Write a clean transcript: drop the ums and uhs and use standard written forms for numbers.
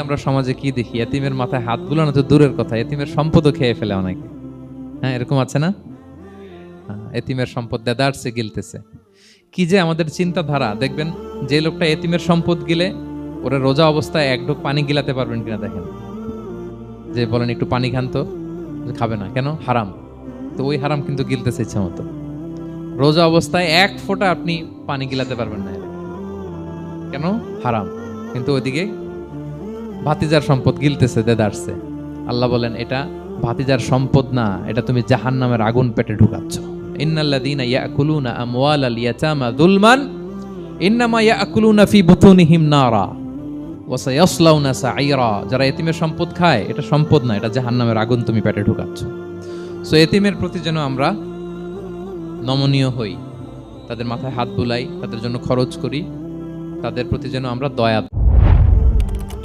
আমরা সমাজে কি দেখি, এতিমের মাথায় হাত বুলানো তো দূরের কথা, এতিমের সম্পদও খেয়ে ফেলে অনেকে। হ্যাঁ, এরকম আছে না? এতিমের সম্পদ দেদারসে গিলতেছে। কি যে আমাদের চিন্তাধারা! দেখবেন যে লোকটা এতিমের সম্পদ গিলে, ওরা রোজা অবস্থায় এক ঢোক পানি গিলাতে পারবেন কিনা দেখেন। যে বলেন একটু পানি খান তো, খাবে না কেন? হারাম। তো ওই হারাম কিন্তু গিলতেছে ইচ্ছা মতো। রোজা অবস্থায় এক ফোঁটা আপনি পানি গিলাতে পারবেন না, কেন? হারাম। কিন্তু ওইদিকে ভাতিজার সম্পদ গিলতেছে দেদারসে। আল্লাহ বলেন এটা ভাতিজার সম্পদ না, এটা তুমি জাহান্নামের আগুন পেটে ঢুকাচ্ছ। ইন্নাল্লাযীনা ইয়াকুলুনা আমওয়ালাল ইয়াতামা যুলমান ইন্নামা ইয়াকুলুনা ফি বুতুনিহিম নারা ওয়া সায়াসলাউনা সাঈরা। যারা এতিমের সম্পদ খায়, এটা সম্পদ না, এটা জাহান্নামের আগুন তুমি পেটে ঢুকাচ্ছ। সো এতিমের প্রতি যেন আমরা নমনীয় হই, তাদের মাথায় হাত বুলাই, তাদের জন্য খরচ করি, তাদের প্রতি যেন আমরা দয়া